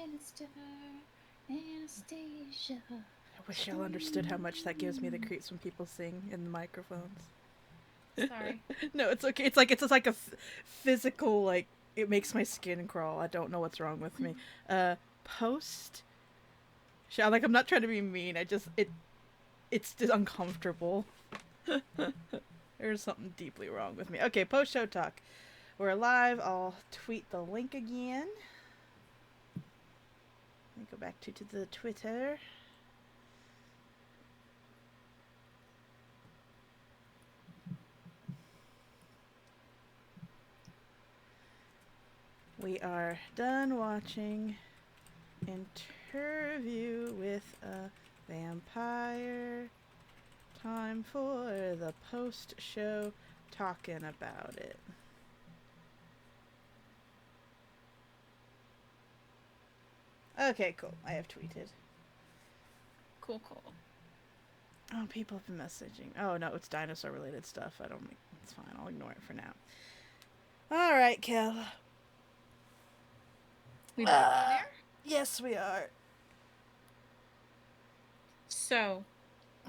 Minister Anastasia. I wish y'all understood how much that gives me the creeps when people sing in the microphones. Sorry. No, it's okay. It's like a physical, like, it makes my skin crawl. I don't know what's wrong with me. Post. Like, I'm not trying to be mean. It's just uncomfortable. There's something deeply wrong with me. Okay, post show talk. We're live. I'll tweet the link again. Let me go back to the Twitter. We are done watching Interview with a Vampire. Time for the post show talking about it. Okay, cool. I have tweeted. Cool. Oh, people have been messaging. Oh, no, it's dinosaur related stuff. It's fine. I'll ignore it for now. All right, Kel. We back on air? Yes, we are. So,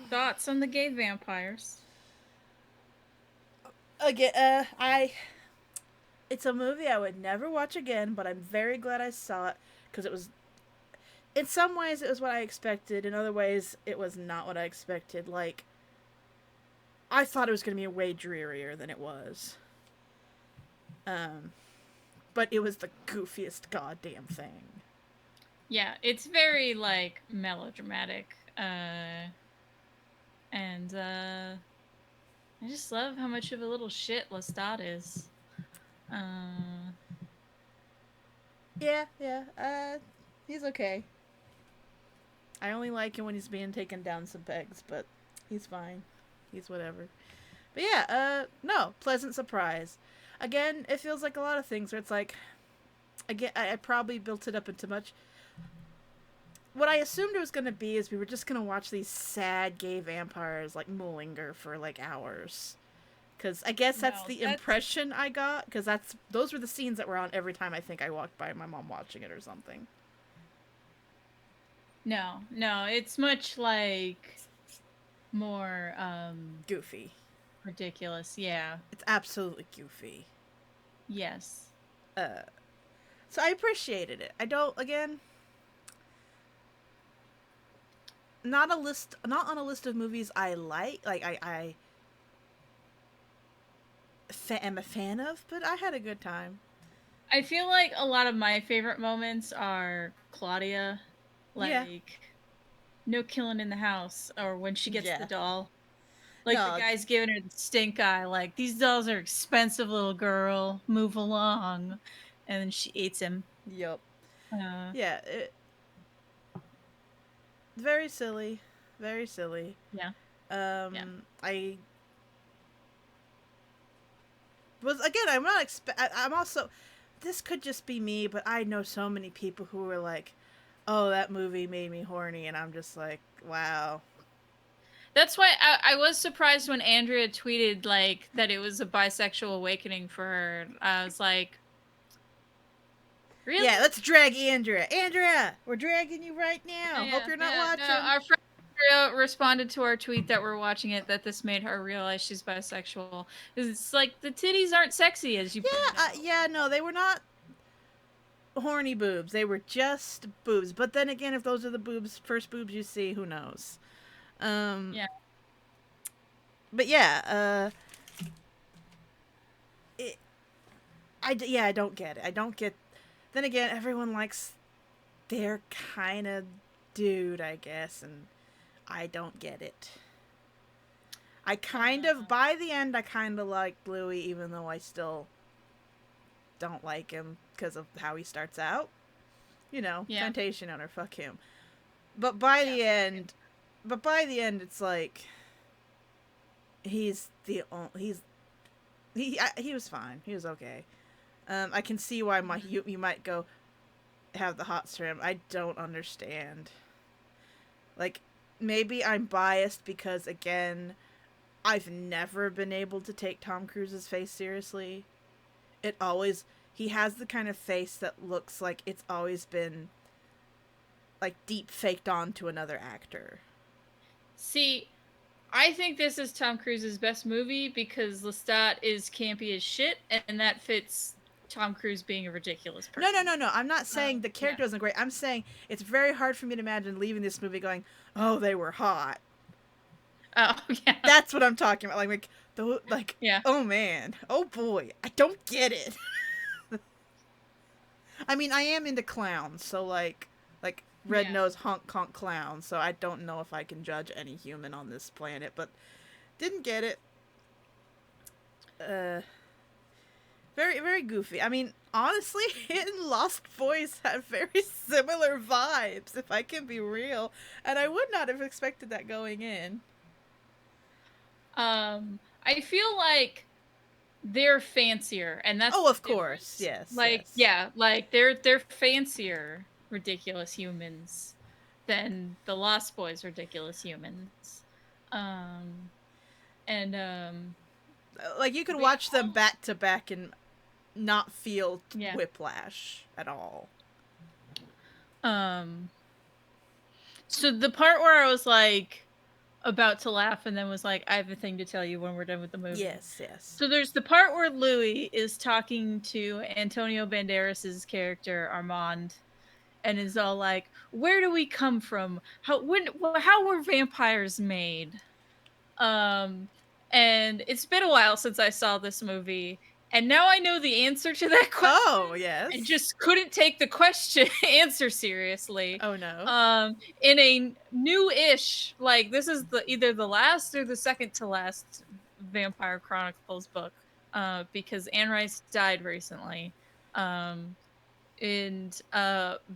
thoughts on the gay vampires? Again, it's a movie I would never watch again, but I'm very glad I saw it because it was, in some ways, it was what I expected. In other ways, it was not what I expected. Like, I thought it was going to be way drearier than it was. But it was the goofiest goddamn thing. Yeah, it's very, like, melodramatic. And I just love how much of a little shit Lestat is. Yeah. He's okay. I only like him when he's being taken down some pegs, but he's fine. He's whatever. But yeah, no, pleasant surprise. Again, it feels like a lot of things where it's like, again, I probably built it up into much. What I assumed it was going to be is we were just going to watch these sad gay vampires, like, linger for, like, hours. Because I guess that's the impression I got, because those were the scenes that were on every time I think I walked by my mom watching it or something. No, it's much like more goofy. Ridiculous, yeah. It's absolutely goofy. Yes. So I appreciated it. I don't, again, not on a list of movies I like I am a fan of, but I had a good time. I feel like a lot of my favorite moments are Claudia, like, no killing in the house, or when she gets the doll. Like, the guy's giving her the stink eye, like, these dolls are expensive, little girl, move along. And then she eats him. Yup. Yeah. Very silly. Very silly. Yeah. I was, again, I'm also, this could just be me, but I know so many people who were like, oh, that movie made me horny, and I'm just like, wow. That's why I was surprised when Andrea tweeted, like, that it was a bisexual awakening for her. I was like, really? Yeah, let's drag Andrea. Andrea, we're dragging you right now. Hope you're not watching. No, our friend Andrea responded to our tweet that we're watching it, that this made her realize she's bisexual. It's like, the titties aren't sexy, as you no, they were not horny boobs. They were just boobs. But then again, if those are the first boobs you see, who knows? Yeah. But yeah, I don't get it. I don't get. Then again, everyone likes their kind of dude, I guess, and I don't get it. I kind of, by the end, I kind of like Bluey, even though I still don't like him because of how he starts out. You know, plantation owner, fuck him. But by the end, it's like he was fine. He was okay. I can see why you might go have the hots for him. I don't understand. Like, maybe I'm biased because, again, I've never been able to take Tom Cruise's face seriously. He has the kind of face that looks like it's always been like deep faked onto another actor. See, I think this is Tom Cruise's best movie because Lestat is campy as shit, and that fits Tom Cruise being a ridiculous person. No. I'm not saying the character wasn't great. I'm saying it's very hard for me to imagine leaving this movie going, "Oh, they were hot." Oh yeah, That's what I'm talking about. yeah. Oh man, oh boy, I don't get it. I mean, I am into clowns, so like red nose honk honk clowns. So I don't know if I can judge any human on this planet, but didn't get it. Very very goofy. I mean, honestly, it and Lost Boys have very similar vibes, if I can be real, and I would not have expected that going in. I feel like they're fancier, and that's Oh, the of course, difference. yes, Like, yes. yeah, like they're fancier ridiculous humans than the Lost Boys ridiculous humans. Um and Like you could but yeah, watch them back to back and not feel yeah. whiplash at all. Um so the part where I was like about to laugh and then was like, I have a thing to tell you when we're done with the movie. Yes, yes. So there's the part where Louis is talking to Antonio Banderas's character Armand and is all like, "Where do we come from? How were vampires made?" Um, and it's been a while since I saw this movie, and now I know the answer to that question. Oh, yes. And just couldn't take the question answer seriously. Oh no. In a new-ish, like this is either the last or the second to last Vampire Chronicles book, because Anne Rice died recently. And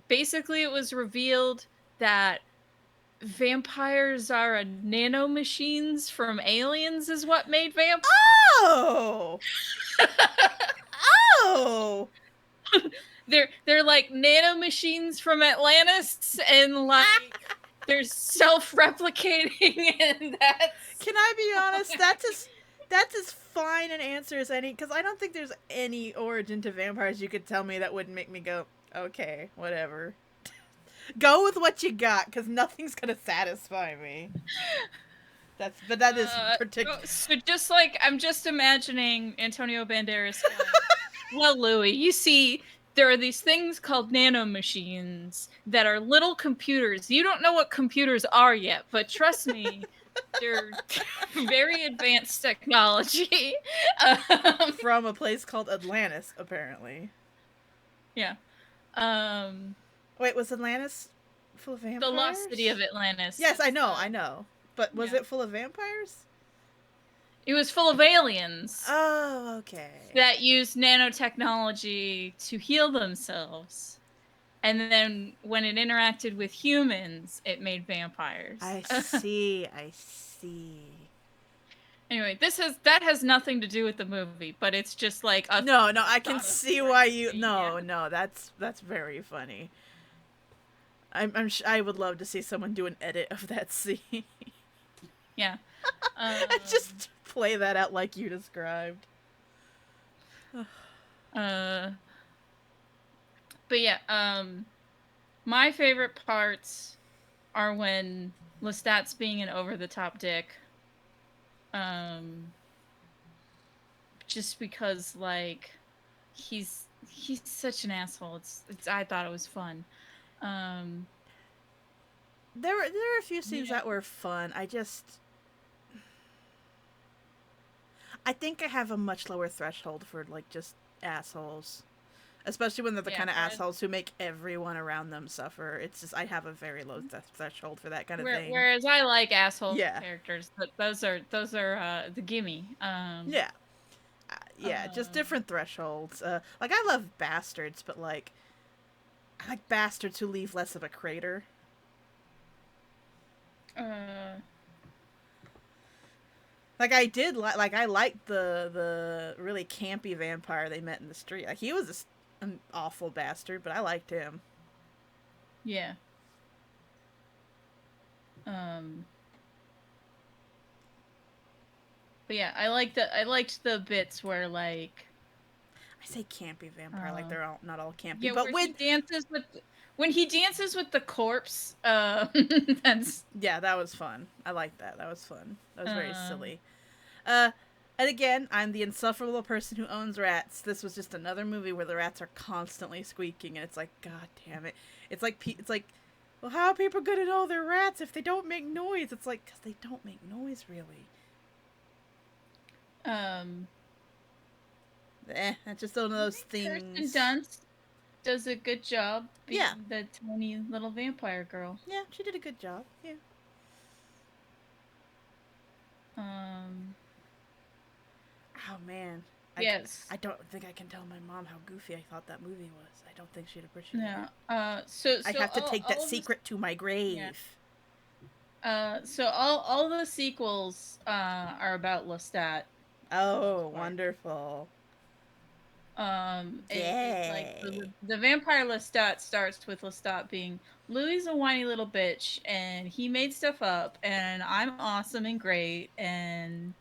basically it was revealed that vampires are nanomachines from aliens is what made vampires. Oh. Oh. They're like nanomachines from Atlantis, and like they're self-replicating, and that's. Can I be honest? That's as fine an answer as any, because I don't think there's any origin to vampires you could tell me that wouldn't make me go, okay, whatever. Go with what you got, because nothing's gonna satisfy me. That is particular. So just like I'm just imagining Antonio Banderas going, well, Louis, you see, there are these things called nanomachines that are little computers. You don't know what computers are yet, but trust me, they're very advanced technology. From a place called Atlantis, apparently. Yeah. Wait, was Atlantis full of vampires? The lost city of Atlantis. Yes, I know. But was it full of vampires? It was full of aliens. Oh, okay. That used nanotechnology to heal themselves. And then when it interacted with humans, it made vampires. I see. Anyway, that has nothing to do with the movie, but it's just like a No, I can see why you. No, that's very funny. I would love to see someone do an edit of that scene. Yeah. Just play that out like you described. But yeah, my favorite parts are when Lestat's being an over-the-top dick. Just because like he's such an asshole. It's I thought it was fun. There were a few scenes that were fun. I think I have a much lower threshold for like just assholes. Especially when they're the kind of assholes who make everyone around them suffer. It's just I have a very low threshold for that kind of thing. Whereas I like asshole characters, but those are the gimme. Yeah, just different thresholds. Like I love bastards, but like I like bastards who leave less of a crater. Like I did like I liked the really campy vampire they met in the street. Like he was an awful bastard, but I liked him. Yeah. But yeah, I liked the bits where like I say campy vampire, like they're all not all campy, Yeah, but where with he dances with when he dances with the corpse, that's yeah, that was fun. I like that. That was fun. That was very uh silly. And again, I'm the insufferable person who owns rats. This was just another movie where the rats are constantly squeaking, and it's like, God damn it! It's like, well, how are people gonna know they're rats if they don't make noise? It's like, because they don't make noise, really. um That's just one of I those think Kirsten things. Dunst does a good job Yeah, being the tiny little vampire girl. yeah, she did a good job. Yeah. Um Oh man, I, yes. I don't think I can tell my mom how goofy I thought that movie was. I don't think she'd appreciate it. Yeah. So I so have to take that all of the secret to my yeah. grave. So all the sequels are about Lestat for the Oh, most part. wonderful. It's like so Yay. the vampire Lestat starts with Lestat being Louis a whiny little bitch and he made stuff up and I'm awesome and great and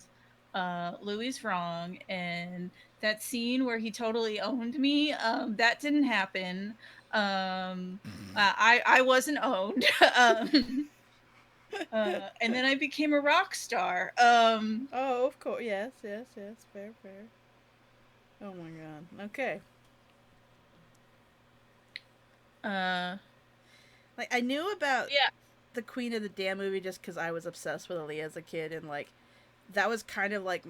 Louis wrong and that scene where he totally owned me that didn't happen. I wasn't owned. And then I became a rock star. Oh, of course. Yes, yes, yes. Fair, fair. Oh my god. Okay. Uh, Like, I knew about yeah. the Queen of the Damned movie just because I was obsessed with Aaliyah as a kid, and, like, that was kind of like.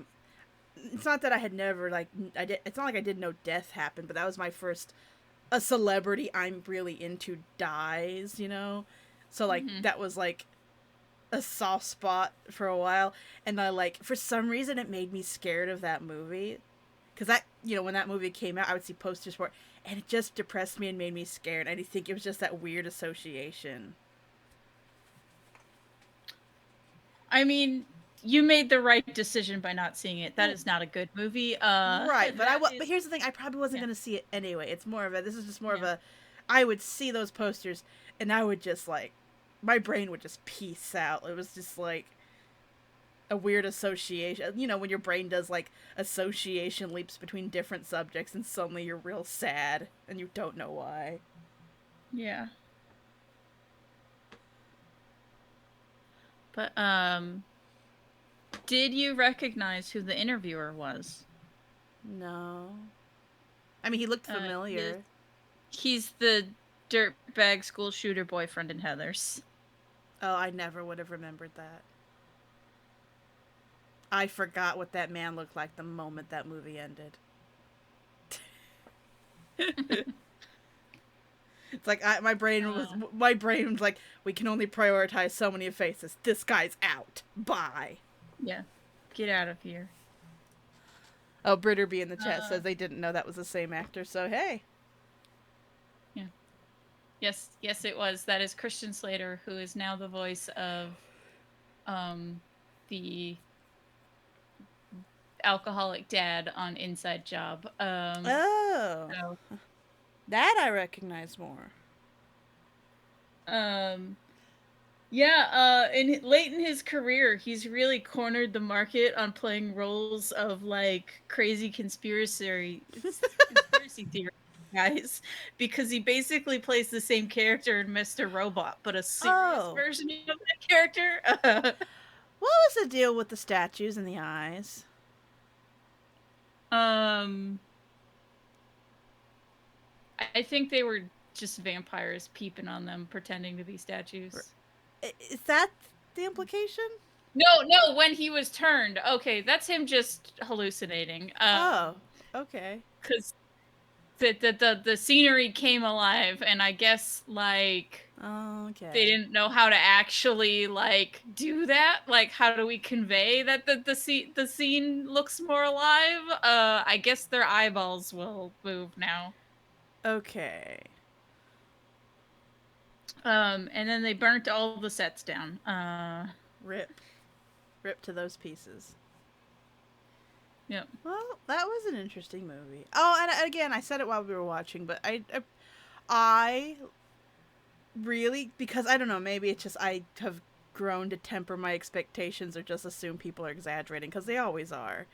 It's not that I had never, like. It's not like I didn't know death happened, but that was my first. A celebrity I'm really into dies, you know? So, like, Hmm. that was, like, a soft spot for a while. And I, like, for some reason, it made me scared of that movie. Because when that movie came out, I would see posters for it, and it just depressed me and made me scared. I think it was just that weird association. I mean, you made the right decision by not seeing it. That Well, is not a good movie. right, but That but is here's the thing: I probably wasn't yeah, going to see it anyway. It's more of a. This is just more of yeah, a. I would see those posters, and I would just like, my brain would just peace out. It was just like a weird association. You know, when your brain does like association leaps between different subjects, and suddenly you're real sad, and you don't know why. yeah. But did you recognize who the interviewer was? No, I mean he looked He is, familiar. he's the dirtbag school shooter boyfriend in Heather's. Oh, I never would have remembered that. I forgot what that man looked like the moment that movie ended. It's like my brain was like, we can only prioritize so many faces. This guy's out. Bye. Yeah, get out of here. Oh, Britterby in the chat Uh, says they didn't know that was the same actor. So hey, yeah. Yes, it was. That is Christian Slater, who is now the voice of um the alcoholic dad on Inside Job. oh, So that I recognize more. um yeah, late in his career, he's really cornered the market on playing roles of like crazy conspiracy theory guys because he basically plays the same character in Mr. Robot, but a serious Oh, version of that character. what was the deal with the statues and the eyes? um I think they were just vampires peeping on them, pretending to be statues. Is that the implication? No, when he was turned. Okay, that's him just hallucinating. Oh, okay. Because the scenery came alive, and I guess like Oh, they okay. didn't know how to actually like do that. Like, how do we convey that the scene looks more alive? I guess their eyeballs will move now. Okay. And then they burnt all the sets down. Rip. Rip to those pieces. Yep. Well, that was an interesting movie. Oh, and again, I said it while we were watching, but I really, because I don't know, maybe it's just I have grown to temper my expectations or just assume people are exaggerating because they always are,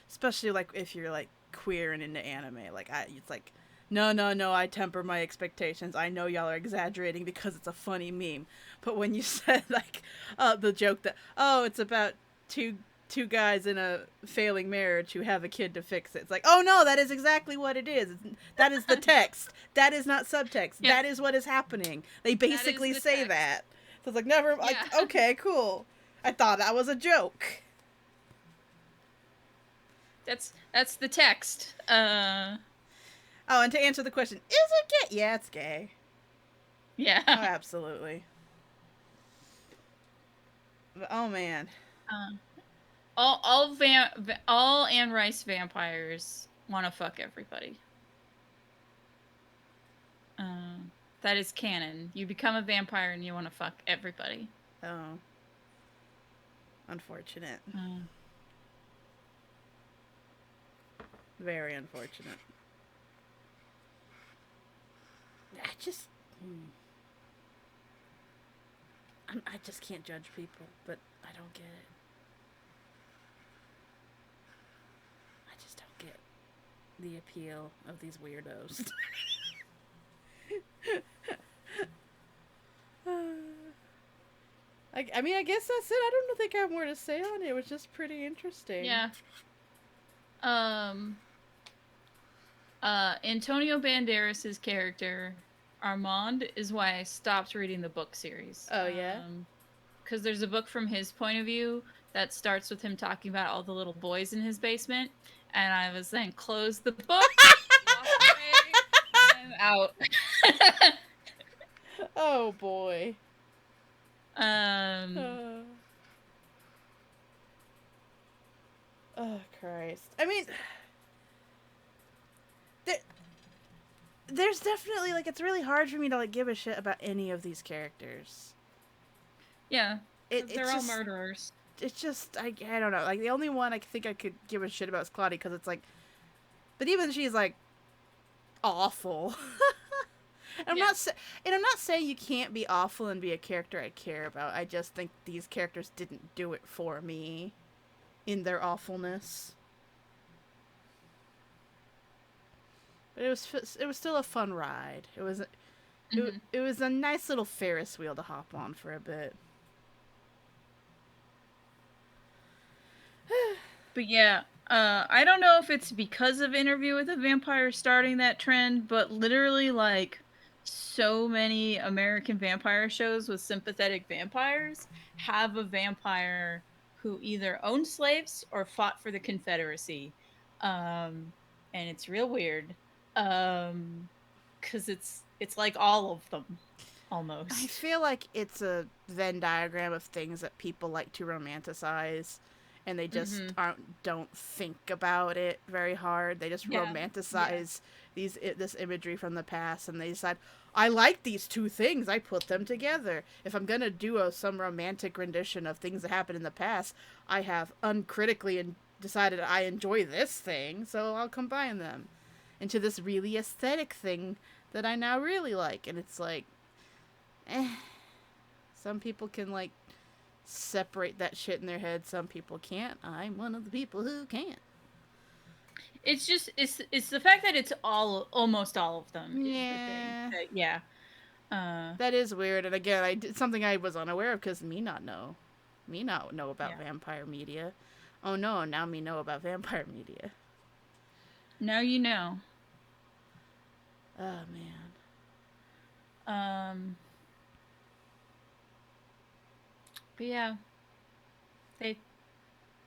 especially like if you're like queer and into anime. Like it's like no, I temper my expectations. I know y'all are exaggerating because it's a funny meme. But when you said like the joke that it's about two guys in a failing marriage who have a kid to fix it. It's like, oh no, that is exactly what it is. That is the text. That is not subtext. Yeah. That is what is happening. They basically say text. That. So it's like, never, yeah. Like, okay, cool. I thought that was a joke. That's the text. Oh, and to answer the question, is it gay? Yeah, it's gay. Yeah. Oh, absolutely. But, oh man. All Anne Rice vampires want to fuck everybody. That is canon. You become a vampire and you want to fuck everybody. Oh. Unfortunate. Very unfortunate. I just can't judge people, but I don't get it. I just don't get the appeal of these weirdos. I mean, I guess that's it. I don't think I have more to say on it. It was just pretty interesting. Yeah. Antonio Banderas' character, Armand, is why I stopped reading the book series. Oh, yeah? Because there's a book from his point of view that starts with him talking about all the little boys in his basement, and I was then close the book, walk away, I'm out. Oh, boy. Oh, Christ. I mean, there's definitely, like, it's really hard for me to, like, give a shit about any of these characters. Yeah. They're all murderers. It's just, I don't know. Like, the only one I think I could give a shit about is Claudia, because it's like, but even she's, like, awful. And I'm not saying you can't be awful and be a character I care about. I just think these characters didn't do it for me in their awfulness. But it was still a fun ride. It was it was a nice little Ferris wheel to hop on for a bit. But yeah, I don't know if it's because of Interview with a Vampire starting that trend, but literally, like, so many American vampire shows with sympathetic vampires have a vampire who either owned slaves or fought for the Confederacy. And it's real weird. Because it's like all of them, almost. I feel like it's a Venn diagram of things that people like to romanticize, and they just don't think about it very hard. They just romanticize this imagery from the past, and they decide, I like these two things, I put them together. If I'm gonna do some romantic rendition of things that happened in the past, I have uncritically decided I enjoy this thing, so I'll combine them into this really aesthetic thing that I now really like. And it's like, some people can, like, separate that shit in their head. Some people can't. I'm one of the people who can't. It's just it's the fact that it's almost all of them. Yeah. Yeah. That is weird. And again, I did something I was unaware of because me not know about vampire media. Oh no, now me know about vampire media. Now you know. Oh man. But yeah,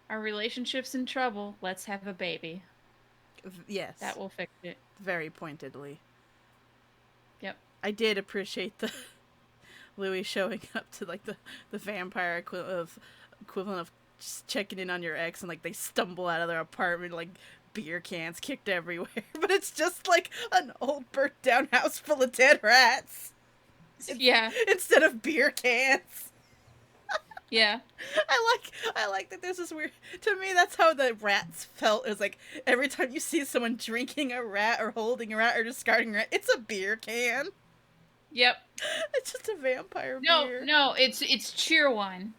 our relationship's in trouble. Let's have a baby. Yes. That will fix it. Very pointedly. Yep. I did appreciate the Louis showing up to, like, the vampire equivalent of just checking in on your ex, and, like, they stumble out of their apartment, like, beer cans kicked everywhere. But it's just, like, an old burnt down house full of dead rats. Yeah. Instead of beer cans. Yeah. I like that there's this weird, to me that's how the rats felt. It was like every time you see someone drinking a rat or holding a rat or discarding a rat, it's a beer can. Yep. It's just a vampire beer. No, it's Cheerwine.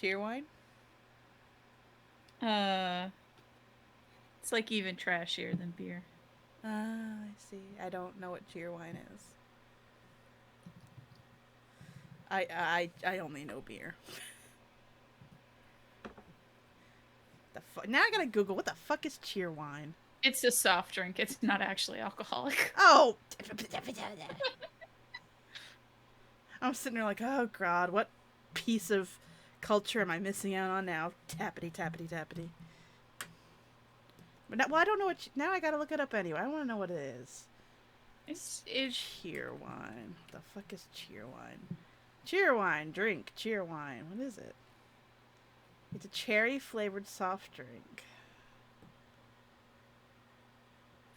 Cheerwine? It's like even trashier than beer. I see. I don't know what cheer wine is. I only know beer. Now I gotta Google what the fuck is cheer wine. It's a soft drink. It's not actually alcoholic. Oh, I'm sitting there like, oh god, what piece of culture am I missing out on now? Tappity tappity tappity. But now, well, I don't know what. Now I gotta look it up anyway. I want to know what it is. It's Cheer wine. What the fuck is cheer wine? Cheer wine, drink, cheer wine. What is it? It's a cherry flavored soft drink.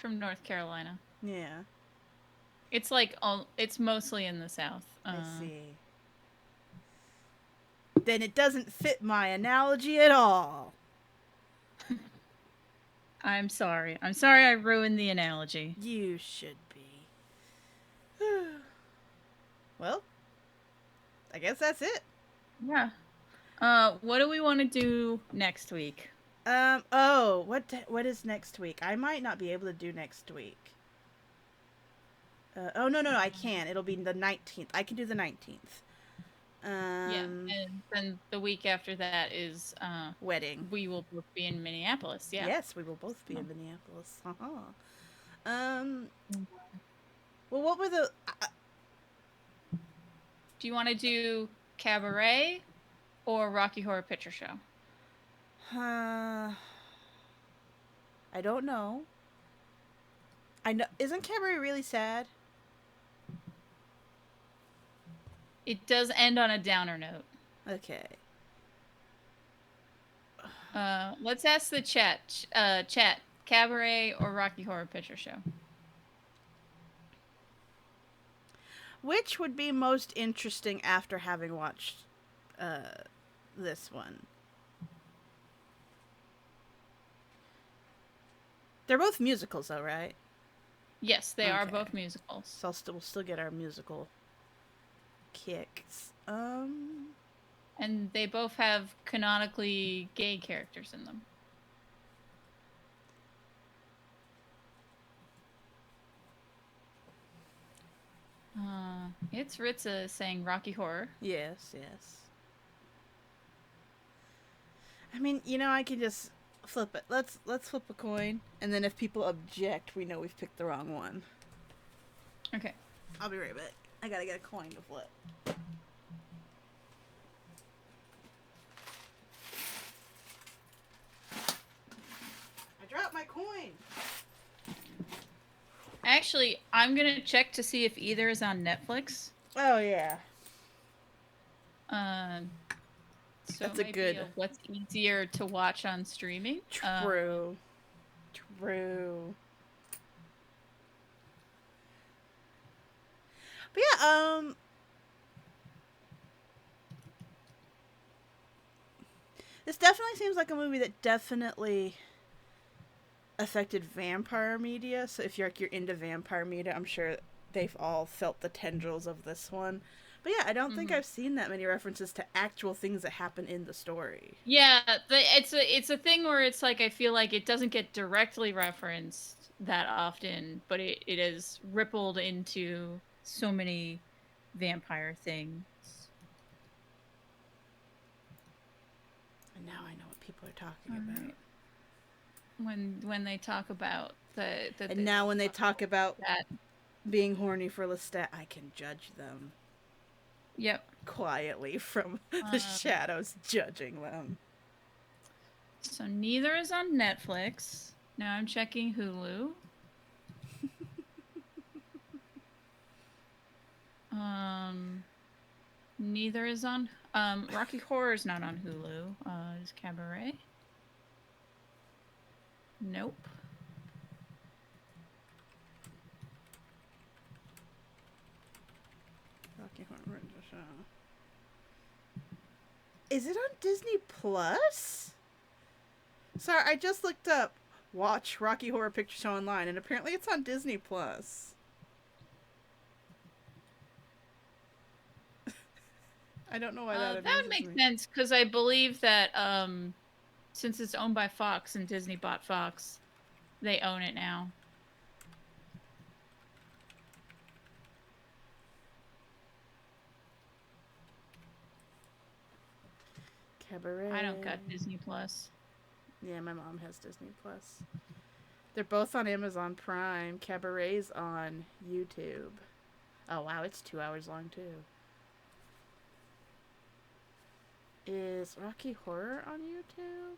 from North Carolina. Yeah. It's like it's mostly in the South. I see. Then it doesn't fit my analogy at all. I'm sorry. I'm sorry I ruined the analogy. You should be. Well, I guess that's it. Yeah. What do we want to do next week? What is next week? I might not be able to do next week. No, I can. It'll be the 19th. I can do the 19th. Yeah, and then the week after that is wedding. We will both be in Minneapolis. Yeah. Yes, we will both be in Minneapolis. Well, what were the? Do you want to do Cabaret or Rocky Horror Picture Show? I don't know. I know. Isn't Cabaret really sad? It does end on a downer note. Okay. Let's ask the chat. Chat, Cabaret or Rocky Horror Picture Show? Which would be most interesting after having watched this one? They're both musicals, though, right? Yes, they are both musicals. So we'll still get our musical kicks. And they both have canonically gay characters in them. It's Ritza saying Rocky Horror. Yes, yes. I mean, I can just flip it. Let's flip a coin, and then if people object, we know we've picked the wrong one. Okay. I'll be right back. I gotta get a coin to flip. I dropped my coin. Actually, I'm gonna check to see if either is on Netflix. Oh yeah. So that's a good. What's easier to watch on streaming? True. But yeah, this definitely seems like a movie that definitely affected vampire media. So if you're into vampire media, I'm sure they've all felt the tendrils of this one. But yeah, I don't think I've seen that many references to actual things that happen in the story. Yeah, it's a thing where it's like I feel like it doesn't get directly referenced that often, but it is rippled into so many vampire things. And now I know what people are talking about. When they talk about and now when they talk about that being horny for Lestat, I can judge them. Yep. Quietly from the shadows, judging them. So neither is on Netflix. Now I'm checking Hulu. Neither is on. Rocky Horror is not on Hulu. Is Cabaret? Nope. Rocky Horror Show. Is it on Disney Plus? Sorry, I just looked up Watch Rocky Horror Picture Show online, and apparently it's on Disney Plus. I don't know why that would make sense, because I believe that since it's owned by Fox and Disney bought Fox, They own it now. Cabaret. I don't got Disney Plus. Yeah, my mom has Disney Plus. They're both on Amazon Prime. Cabaret's on YouTube. Oh wow, it's 2 hours long too. Is Rocky Horror on YouTube?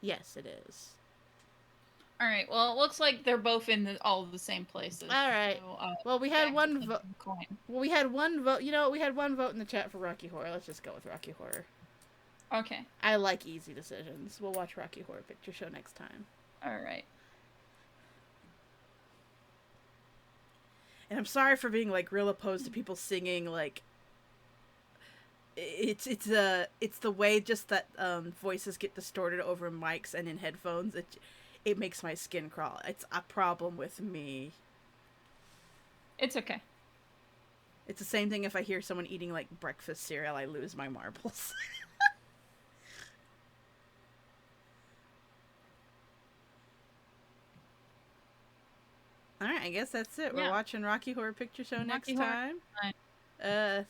Yes, it is. All right. Well, it looks like they're both in all the same places. All right. So, well, we had one vote. Well, we had one vote. You know, we had one vote in the chat for Rocky Horror. Let's just go with Rocky Horror. Okay. I like easy decisions. We'll watch Rocky Horror Picture Show next time. All right. And I'm sorry for being like real opposed to people singing like. It's the way just that voices get distorted over mics and in headphones. It makes my skin crawl. It's a problem with me. It's okay. It's the same thing if I hear someone eating like breakfast cereal, I lose my marbles. All right, I guess that's it. Yeah. We're watching Rocky Horror Picture Show next time.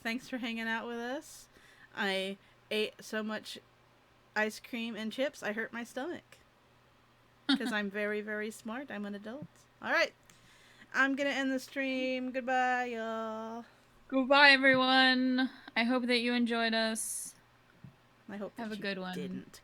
Thanks for hanging out with us. I ate so much ice cream and chips, I hurt my stomach. Because I'm very, very smart. I'm an adult. All right. I'm going to end the stream. Goodbye, y'all. Goodbye, everyone. I hope that you enjoyed us. I hope have a good one. Didn't.